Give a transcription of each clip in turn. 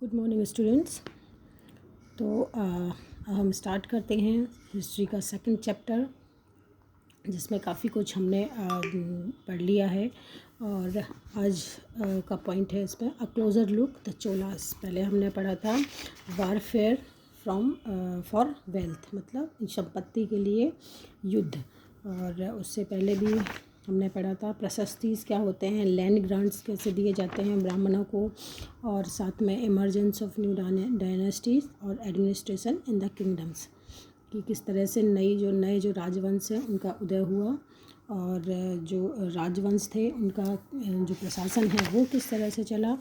Good morning students. तो हम start करते हैं हिस्ट्री का सेकंड चैप्टर, जिसमें काफ़ी कुछ हमने पढ़ लिया है। और आज का पॉइंट है इसमें अ क्लोज़र लुक द चोलास। पहले हमने पढ़ा था वारफेयर फ्रॉम फॉर वेल्थ, मतलब संपत्ति के लिए युद्ध। और उससे पहले भी हमने पढ़ा था प्रशस्तिस क्या होते हैं, लैंड ग्रांट्स कैसे दिए जाते हैं ब्राह्मणों को, और साथ में इमर्जेंस ऑफ न्यू डायनेस्टीज और एडमिनिस्ट्रेशन इन द किंगडम्स, कि किस तरह से नए जो राजवंश हैं उनका उदय हुआ, और जो राजवंश थे उनका जो प्रशासन है वो किस तरह से चला।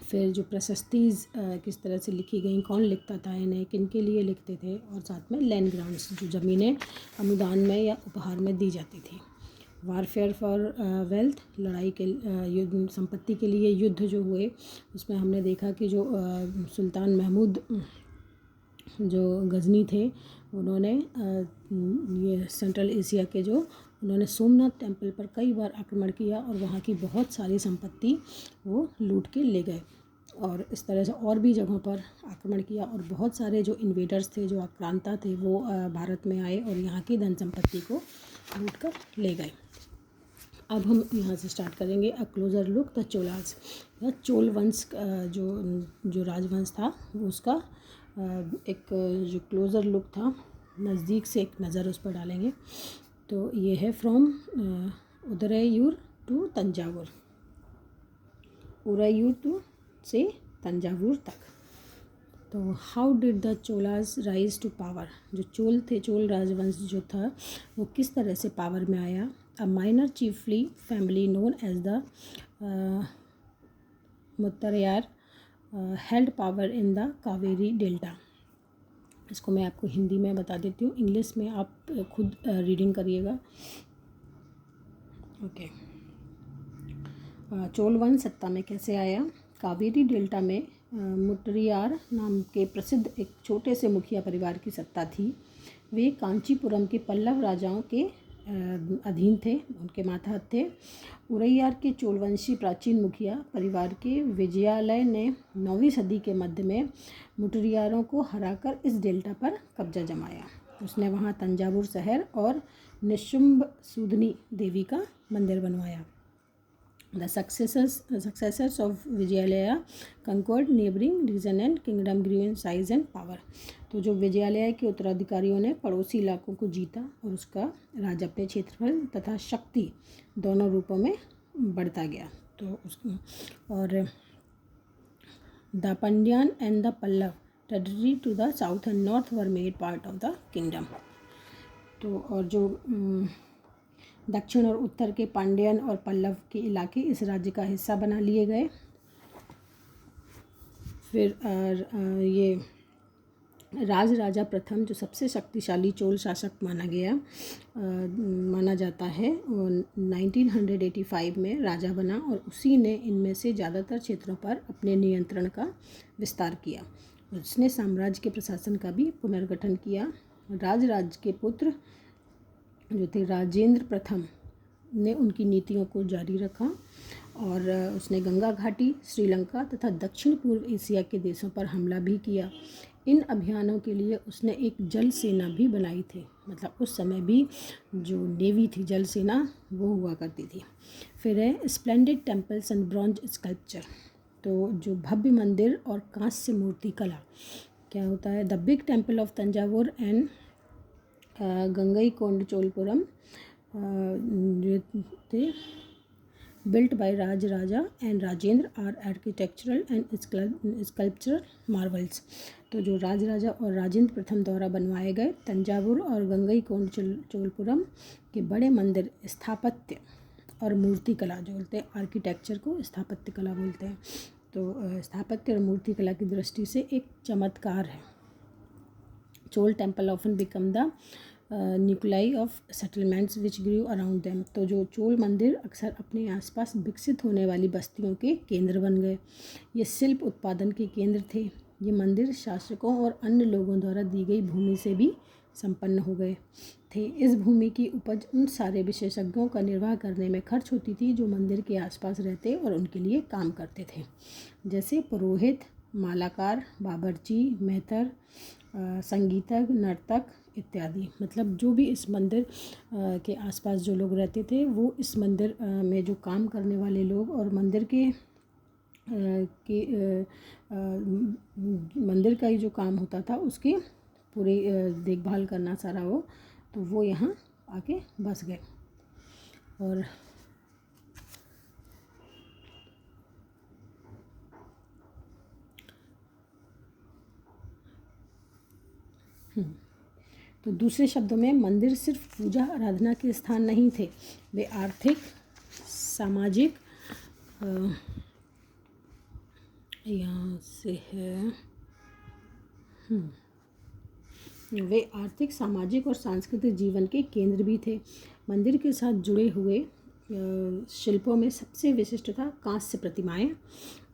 फिर जो प्रशस्तिज किस तरह से लिखी गई, कौन लिखता था इन्हें, किन के लिए लिखते थे, और साथ में लैंड ग्रांट्स जो ज़मीनें अनुदान में या उपहार में दी जाती थी। वारफेयर फॉर वेल्थ, लड़ाई के युद्ध, संपत्ति के लिए युद्ध जो हुए, उसमें हमने देखा कि जो सुल्तान महमूद जो गजनी थे, उन्होंने ये सेंट्रल एशिया के जो उन्होंने सोमनाथ टेम्पल पर कई बार आक्रमण किया और वहाँ की बहुत सारी संपत्ति वो लूट के ले गए। और इस तरह से और भी जगहों पर आक्रमण किया, और बहुत सारे जो इन्वेडर्स थे, जो आक्रांता थे, वो भारत में आए और यहाँ की धन संपत्ति को लूट कर ले गए। अब हम यहाँ से स्टार्ट करेंगे अ क्लोज़र लुक द चोलास, या चोल वंश जो राजवंश था वो उसका एक जो क्लोज़र लुक था, नज़दीक से एक नज़र उस पर डालेंगे। तो ये है from Udayur to Thanjavur, Udayur to से तंजावुर तक। तो how did the Cholas rise to power, जो चोल थे, चोल राजवंश जो था वो किस तरह से पावर में आया। A minor chiefly family known as the Muttaraiyar held power in the Kaveri delta. इसको मैं आपको हिंदी में बता देती हूँ, इंग्लिश में आप खुद रीडिंग करिएगा। ओके। चोल वंश सत्ता में कैसे आया। कावेरी डेल्टा में मुट्टरियार नाम के प्रसिद्ध एक छोटे से मुखिया परिवार की सत्ता थी। वे कांचीपुरम के पल्लव राजाओं के अधीन थे, उनके मातहत थे। उरैयार के चोलवंशी प्राचीन मुखिया परिवार के विजयालय ने 9वीं सदी के मध्य में मुट्टरियारों को हराकर इस डेल्टा पर कब्जा जमाया। उसने वहाँ तंजावुर शहर और निशुंभ सूदनी देवी का मंदिर बनवाया। The successors of Vijayalaya conquered neighboring region and kingdom grew in size and power। तो जो विजयालय के उत्तराधिकारियों ने पड़ोसी इलाकों को जीता और उसका राज अपने क्षेत्रफल तथा शक्ति दोनों रूपों में बढ़ता गया। तो उसको और the Pandyan and the Pallava territory to the south and north were made part of the kingdom. तो और जो दक्षिण और उत्तर के पांड्यन और पल्लव के इलाके इस राज्य का हिस्सा बना लिए गए। फिर ये राजा प्रथम जो सबसे शक्तिशाली चोल शासक माना जाता है, वो 1985 में राजा बना, और उसी ने इनमें से ज़्यादातर क्षेत्रों पर अपने नियंत्रण का विस्तार किया। उसने साम्राज्य के प्रशासन का भी पुनर्गठन किया। राज के पुत्र जो थे राजेंद्र प्रथम ने उनकी नीतियों को जारी रखा, और उसने गंगा घाटी, श्रीलंका तथा दक्षिण पूर्व एशिया के देशों पर हमला भी किया। इन अभियानों के लिए उसने एक जल सेना भी बनाई थी, मतलब उस समय भी जो नेवी थी, जल सेना, वो हुआ करती थी। फिर है splendid temples and bronze sculpture, तो जो भव्य मंदिर और कांस्य मूर्ति कला क्या होता है। The big temple of Thanjavur and Gangaikonda Cholapuram थे built by Raja and Rajendra are architectural and sculptural marvels. तो जो राजा और राजेंद्र प्रथम द्वारा बनवाए गए तंजावुर और गंगईकोंड चोलपुरम के बड़े मंदिर स्थापत्य और मूर्ति कला जो बोलते हैं, आर्किटेक्चर को स्थापत्य कला बोलते हैं, तो स्थापत्य और मूर्ति कला की दृष्टि से एक चमत्कार है। Chola temple often become the nuclei of settlements which grew around them. तो जो चोल मंदिर अक्सर अपने आसपास विकसित होने वाली बस्तियों के केंद्र बन गए। ये शिल्प उत्पादन के केंद्र थे। ये मंदिर शासकों और अन्य लोगों द्वारा दी गई भूमि से भी संपन्न हो गए थे। इस भूमि की उपज उन सारे विशेषज्ञों का निर्वाह करने में खर्च होती थी जो मंदिर के आसपास रहते और उनके लिए काम करते थे, जैसे पुरोहित, मालाकार, बावर्ची, मेहतर, संगीतज्ञ, नर्तक इत्यादि। मतलब जो भी इस मंदिर के आसपास जो लोग रहते थे वो इस मंदिर में जो काम करने वाले लोग और मंदिर मंदिर का ही जो काम होता था उसकी पूरी देखभाल करना सारा वो, तो वो यहाँ आके बस गए। और तो दूसरे शब्दों में मंदिर सिर्फ पूजा आराधना के स्थान नहीं थे, वे आर्थिक, सामाजिक, यहाँ से है, वे आर्थिक, सामाजिक और सांस्कृतिक जीवन के केंद्र भी थे। मंदिर के साथ जुड़े हुए शिल्पों में सबसे विशिष्ट था कांस्य प्रतिमाएं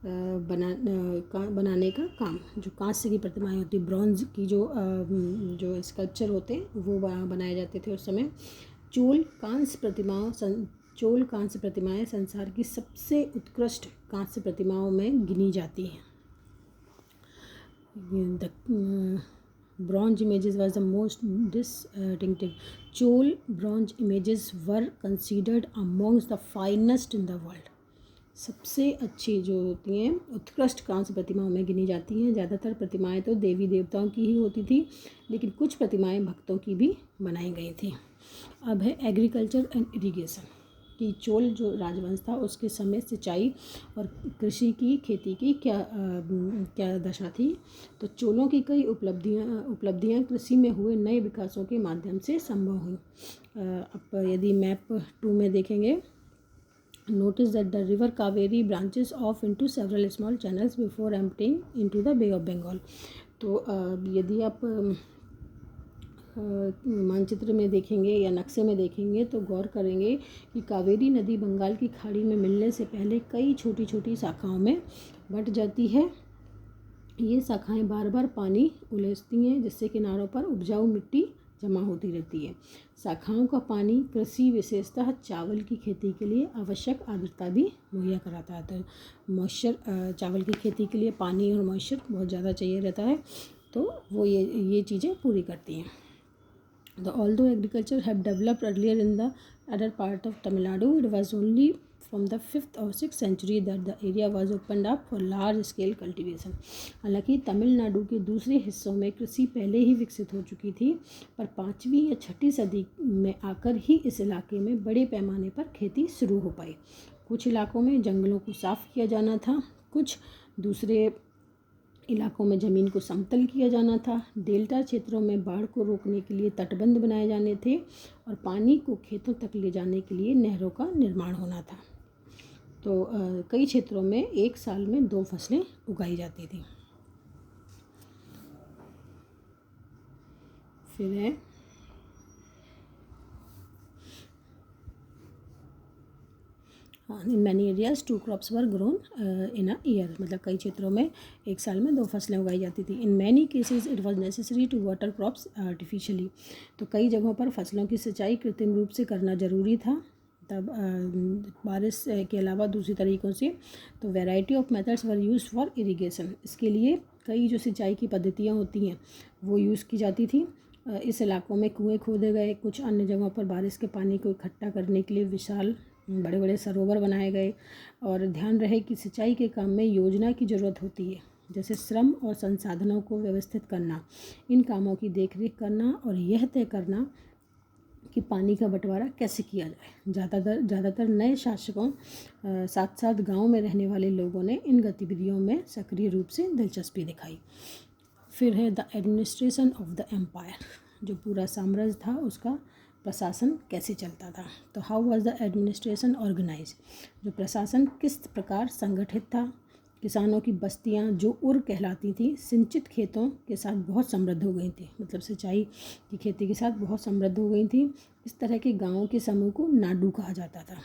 बनाने का काम। जो कांस्य की प्रतिमाएं होती, ब्रॉन्ज की जो स्कल्पचर होते वो बनाए जाते थे उस समय। चोल कांस्य प्रतिमाएं संसार की सबसे उत्कृष्ट कांस्य प्रतिमाओं में गिनी जाती हैं। Bronze images was the most distinctive. Chol bronze images were considered amongst the finest in the world. सबसे अच्छी जो होती हैं उत्कृष्ट कांस्य प्रतिमाओं में गिनी जाती हैं। ज़्यादातर प्रतिमाएं तो देवी देवताओं की ही होती थी, लेकिन कुछ प्रतिमाएं भक्तों की भी बनाई गई थी। अब है एग्रीकल्चर एंड इरिगेशन कि चोल जो राजवंश था उसके समय सिंचाई और कृषि की खेती की क्या दशा थी। तो चोलों की कई उपलब्धियां कृषि में हुए नए विकासों के माध्यम से संभव हुई। अब यदि मैप 2 में देखेंगे, notice that the river Kaveri branches off into several small channels before emptying into the Bay of Bengal. तो यदि आप मानचित्र में देखेंगे या नक्शे में देखेंगे तो गौर करेंगे कि कावेरी नदी बंगाल की खाड़ी में मिलने से पहले कई छोटी छोटी शाखाओं में बंट जाती है। ये शाखाएं बार बार पानी उलीचती हैं, जिससे किनारों पर उपजाऊ मिट्टी जमा होती रहती है। शाखाओं का पानी कृषि विशेषतः चावल की खेती के लिए आवश्यक आर्द्रता भी मुहैया कराता है। तो मॉइस्चर, चावल की खेती के लिए पानी और मॉइस्चर बहुत ज़्यादा चाहिए रहता है, तो वो ये चीज़ें पूरी करती हैं। Although agriculture had developed earlier in the other part of Tamil Nadu, it was only from the 5th or 6th century that the area was opened up for large scale cultivation. हालांकि तमिलनाडु के दूसरे हिस्सों में कृषि पहले ही विकसित हो चुकी थी, पर 5वीं या 6ठी सदी में आकर ही इस इलाके में बड़े पैमाने पर खेती शुरू हो पाई। कुछ इलाकों में जंगलों को साफ किया जाना था, कुछ दूसरे इलाकों में ज़मीन को समतल किया जाना था। डेल्टा क्षेत्रों में बाढ़ को रोकने के लिए तटबंध बनाए जाने थे और पानी को खेतों तक ले जाने के लिए नहरों का निर्माण होना था। तो कई क्षेत्रों में एक साल में 2 फसलें उगाई जाती थी। फिर है in many areas 2 crops were grown in a year. मतलब कई क्षेत्रों में एक साल में 2 फसलें उगाई जाती थी। In many cases it was necessary to water crops artificially. तो कई जगहों पर फसलों की सिंचाई कृत्रिम रूप से करना ज़रूरी था, तब बारिश के अलावा दूसरी तरीक़ों से। तो variety of methods were used for irrigation. इसके लिए कई जो सिंचाई की पद्धतियाँ होती हैं वो यूज़ की जाती थी। इस इलाकों में कुएँ खोदे गए, कुछ अन्य जगहों पर बारिश के पानी को इकट्ठा करने के लिए विशाल बड़े बड़े सरोवर बनाए गए। और ध्यान रहे कि सिंचाई के काम में योजना की ज़रूरत होती है, जैसे श्रम और संसाधनों को व्यवस्थित करना, इन कामों की देखरेख करना और यह तय करना कि पानी का बंटवारा कैसे किया जाए। ज़्यादातर नए शासकों साथ साथ गांव में रहने वाले लोगों ने इन गतिविधियों में सक्रिय रूप से दिलचस्पी दिखाई। फिर है the administration of the empire. जो पूरा साम्राज्य था उसका प्रशासन कैसे चलता था। तो how was the administration organise. जो प्रशासन किस प्रकार संगठित था। किसानों की बस्तियां जो उर कहलाती थी सिंचित खेतों के साथ बहुत समृद्ध हो गई थी। मतलब सिंचाई की खेती के साथ बहुत समृद्ध हो गई थी। इस तरह के गाँवों के समूह को नाडू कहा जाता था।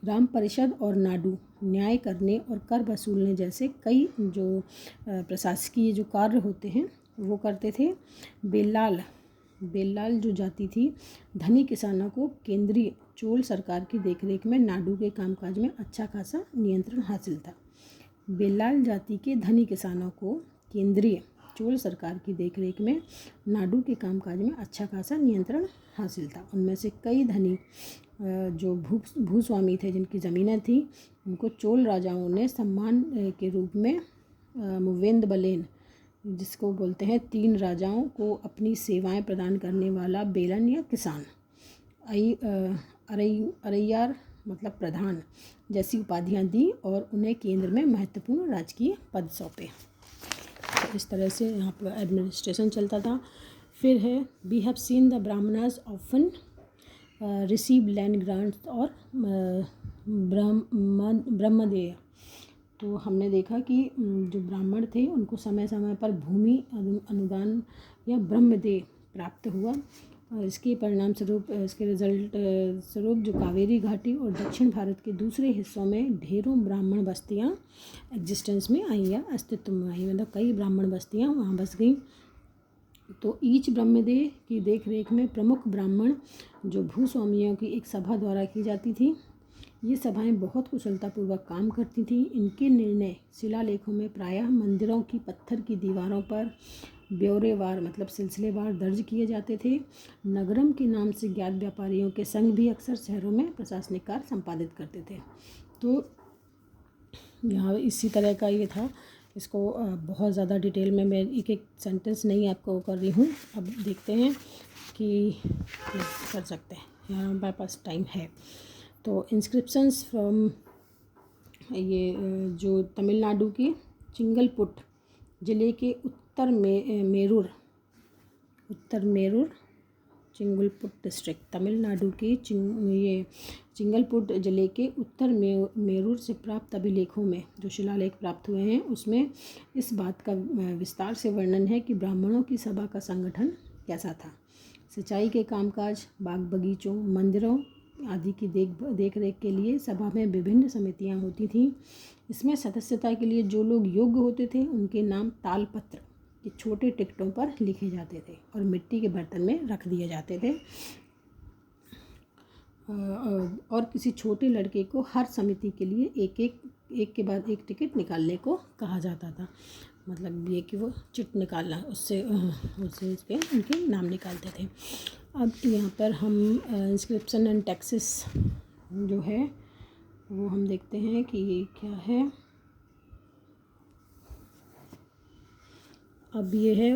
ग्राम परिषद और नाडू न्याय करने और कर वसूलने जैसे कई जो प्रशासकीय जो कार्य होते हैं वो करते थे। बेल्लाल जो जाति थी धनी किसानों को केंद्रीय चोल सरकार की देखरेख में नाडू के कामकाज में अच्छा खासा नियंत्रण हासिल था। बेल्लाल जाति के धनी किसानों को केंद्रीय चोल सरकार की देखरेख में नाडु के कामकाज में अच्छा खासा नियंत्रण हासिल था। उनमें से कई धनी जो भूस्वामी थे, जिनकी ज़मीनें थी, उनको चोल राजाओं ने सम्मान के रूप में मुवेंद बलेन, जिसको बोलते हैं 3 राजाओं को अपनी सेवाएं प्रदान करने वाला बेलन या किसान, अरैयार मतलब प्रधान जैसी उपाधियां दी और उन्हें केंद्र में महत्वपूर्ण राजकीय पद सौंपे। तो इस तरह से यहाँ पर एडमिनिस्ट्रेशन चलता था। फिर है we have seen the Brahmanas often receive land grants और ब्रह्मदेय। तो हमने देखा कि जो ब्राह्मण थे उनको समय समय पर भूमि अनुदान या ब्रह्मदेय प्राप्त हुआ। इसके परिणाम स्वरूप, इसके रिजल्ट स्वरूप जो कावेरी घाटी और दक्षिण भारत के दूसरे हिस्सों में ढेरों ब्राह्मण बस्तियां एग्जिस्टेंस में आई या अस्तित्व में आई, मतलब कई ब्राह्मण बस्तियां वहां बस गई। तो ईच ब्रह्मदेय की देख रेख में प्रमुख ब्राह्मण जो भूस्वामियों की एक सभा द्वारा की जाती थी। ये सभाएं बहुत कुशलतापूर्वक काम करती थी। इनके निर्णय शिलालेखों में प्रायः मंदिरों की पत्थर की दीवारों पर ब्यौरेवार मतलब सिलसिलेवार दर्ज किए जाते थे। नगरम के नाम से ज्ञात व्यापारियों के संघ भी अक्सर शहरों में प्रशासनिक कार्य संपादित करते थे। तो यहाँ इसी तरह का ये था। इसको बहुत ज़्यादा डिटेल में मैं एक एक सेंटेंस नहीं आपको कर रही हूँ। अब देखते हैं कि कर सकते हैं, यहाँ हमारे पास टाइम है। तो इंस्क्रिप्शंस फ्रॉम ये जो तमिलनाडु के चिंगलपुट ज़िले के उत्तर मेरूर चिंगलपुट डिस्ट्रिक्ट, तमिलनाडु के ये चिंगलपुट ज़िले के उत्तर मेरूर से प्राप्त अभिलेखों में जो शिलालेख प्राप्त हुए हैं, उसमें इस बात का विस्तार से वर्णन है कि ब्राह्मणों की सभा का संगठन कैसा था। सिंचाई के कामकाज, बाग बगीचों, मंदिरों आदि की देख रेख के लिए सभा में विभिन्न समितियां होती थीं। इसमें सदस्यता के लिए जो लोग योग्य होते थे उनके नाम तालपत्र के छोटे टिकटों पर लिखे जाते थे और मिट्टी के बर्तन में रख दिए जाते थे। और किसी छोटे लड़के को हर समिति के लिए एक के बाद एक टिकट निकालने को कहा जाता था। मतलब ये कि वो चिट निकालना, उससे उसके उनके नाम निकालते थे। अब यहाँ पर हम इंस्क्रिप्शन एंड टैक्सेस जो है वो हम देखते हैं कि ये क्या है। अब ये है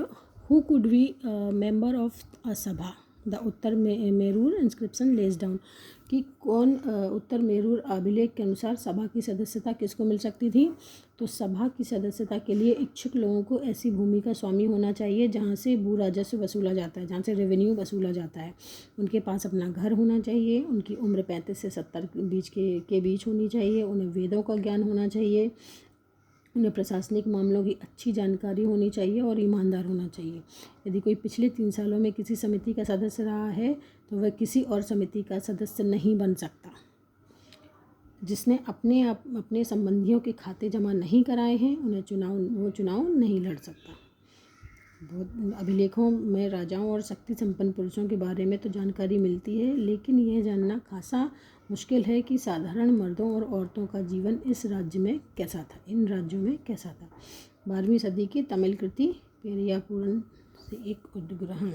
who could be member of a sabha, the Uttaramerur inscription lays down, कि कौन उत्तर मेरूर अभिलेख के अनुसार सभा की सदस्यता किसको मिल सकती थी। तो सभा की सदस्यता के लिए इच्छुक लोगों को ऐसी भूमि का स्वामी होना चाहिए जहाँ से भू राजस्व वसूला जाता है, जहाँ से रेवेन्यू वसूला जाता है। उनके पास अपना घर होना चाहिए। उनकी उम्र 35 से 70 के बीच होनी चाहिए। उन्हें वेदों का ज्ञान होना चाहिए। उन्हें प्रशासनिक मामलों की अच्छी जानकारी होनी चाहिए और ईमानदार होना चाहिए। यदि कोई पिछले 3 सालों में किसी समिति का सदस्य रहा है तो वह किसी और समिति का सदस्य नहीं बन सकता। जिसने अपने संबंधियों के खाते जमा नहीं कराए हैं वो चुनाव नहीं लड़ सकता। बहुत अभिलेखों में राजाओं और शक्ति संपन्न पुरुषों के बारे में तो जानकारी मिलती है, लेकिन यह जानना खासा मुश्किल है कि साधारण मर्दों और औरतों का जीवन इन राज्यों में कैसा था। 12वीं सदी की तमिल कृति पेरियापुरन से एक उद्ग्रहण।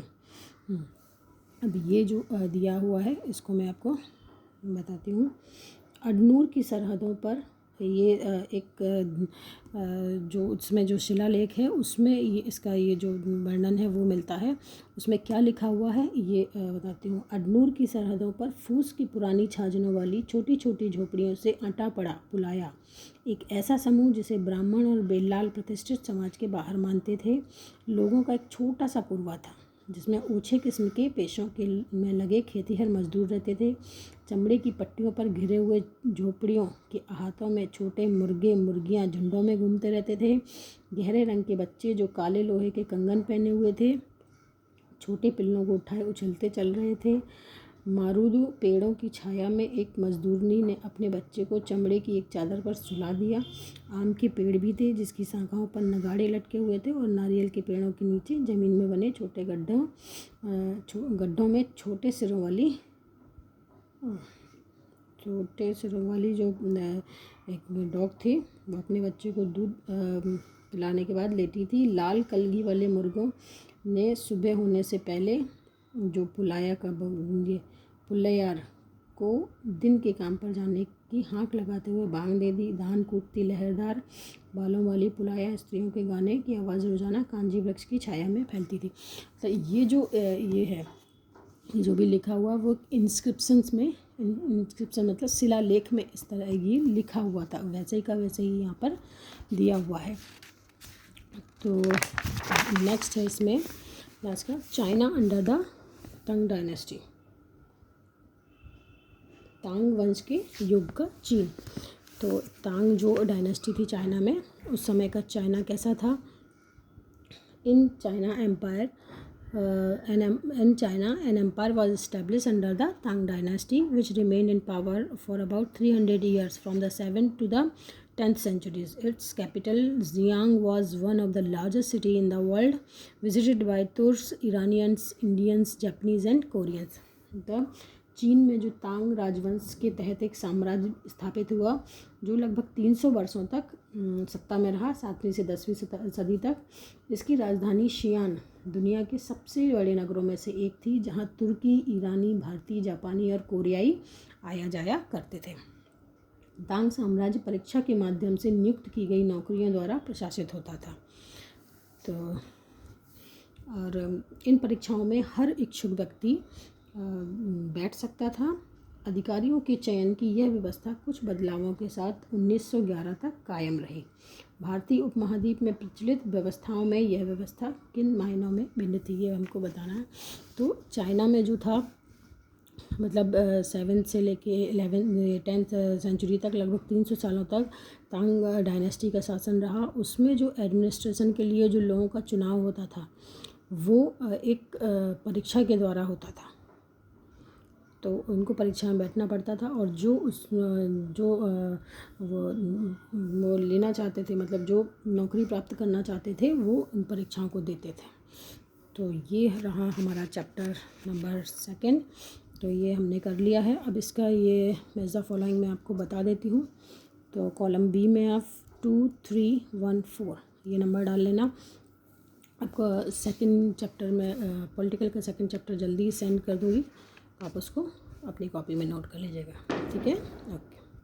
अब ये जो दिया हुआ है इसको मैं आपको बताती हूँ। अडनूर की सरहदों पर ये एक जो उसमें जो शिलालेख है उसमें ये इसका ये जो वर्णन है वो मिलता है। उसमें क्या लिखा हुआ है ये बताती हूँ। अडनूर की सरहदों पर फूस की पुरानी छाजनों वाली छोटी छोटी झोपड़ियों से अटा पड़ा पुलाया एक ऐसा समूह जिसे ब्राह्मण और बेल्लाल प्रतिष्ठित समाज के बाहर मानते थे, लोगों का एक छोटा सा पुरवा था जिसमें ऊंचे किस्म के पेशों के में लगे खेतीहर मजदूर रहते थे। चमड़े की पट्टियों पर घिरे हुए झोपड़ियों के अहातों में छोटे मुर्गे मुर्गियां झुंडों में घूमते रहते थे। गहरे रंग के बच्चे जो काले लोहे के कंगन पहने हुए थे छोटे पिल्लों को उठाए उछलते चल रहे थे। मारूदू पेड़ों की छाया में एक मजदूरनी ने अपने बच्चे को चमड़े की एक चादर पर सुला दिया। आम के पेड़ भी थे जिसकी शाखाओं पर नगाड़े लटके हुए थे और नारियल के पेड़ों के नीचे ज़मीन में बने छोटे गड्ढों में छोटे सिरों वाली जो एक डॉग थी वो अपने बच्चे को दूध पिलाने के बाद लेटी थी। लाल कलगी वाले मुर्गों ने सुबह होने से पहले जो पुल्लैयार को दिन के काम पर जाने की हाँक लगाते हुए बांग दे दी। धान कूटती लहरदार बालों वाली पुलाया स्त्रियों के गाने की आवाज़ रोजाना कांजी वृक्ष की छाया में फैलती थी। तो ये जो ये है, ये जो भी लिखा हुआ वो इंस्क्रिप्शंस में, इंस्क्रिप्शन मतलब शिलालेख में इस तरह ये लिखा हुआ था, वैसे ही का वैसे ही यहाँ पर दिया हुआ है। तो नेक्स्ट है इसमें लास्ट का चाइना अंडर द तंग डायनेस्टी, तांग वंश के युग का चीन। तो तांग जो डायनेस्टी थी चाइना में, उस समय का चाइना कैसा था? In China empire in China, an empire was established under the Tang dynasty, which remained in power for about 300 years, from the 7th to the 10th centuries. Its capital, Xi'an, was one of the largest cities in the world, visited by Turks, Iranians, Indians, Japanese, and Koreans. The चीन में जो तांग राजवंश के तहत एक साम्राज्य स्थापित हुआ जो लगभग 300 वर्षों तक सत्ता में रहा, 7वीं से 10वीं सदी तक। इसकी राजधानी शियान दुनिया के सबसे बड़े नगरों में से एक थी, जहां तुर्की, ईरानी, भारतीय, जापानी और कोरियाई आया जाया करते थे। तांग साम्राज्य परीक्षा के माध्यम से नियुक्त की गई नौकरियों द्वारा प्रशासित होता था। तो और इन परीक्षाओं में हर इच्छुक व्यक्ति बैठ सकता था। अधिकारियों के चयन की यह व्यवस्था कुछ बदलावों के साथ 1911 तक कायम रही। भारतीय उपमहाद्वीप में प्रचलित व्यवस्थाओं में यह व्यवस्था किन मायनों में भिन्न थी, ये हमको बताना है। तो चाइना में जो था, मतलब 7th से लेके 10th सेंचुरी तक लगभग 300 सालों तक तांग डायनेस्टी का शासन रहा। उसमें जो एडमिनिस्ट्रेशन के लिए जो लोगों का चुनाव होता था वो एक परीक्षा के द्वारा होता था। तो उनको परीक्षा में बैठना पड़ता था, और जो वो लेना चाहते थे, मतलब जो नौकरी प्राप्त करना चाहते थे, वो इन परीक्षाओं को देते थे। तो ये रहा हमारा चैप्टर नंबर 2। तो ये हमने कर लिया है। अब इसका ये मैच द फॉलोइंग मैं आपको बता देती हूँ। तो कॉलम बी में आप 2, 3, 1, 4 ये नंबर डाल लेना। आपका सेकंड चैप्टर में पॉलिटिकल का सेकंड चैप्टर जल्दी सेंड कर दूँगी, आप उसको अपनी कॉपी में नोट कर लीजिएगा। ठीक है, ओके।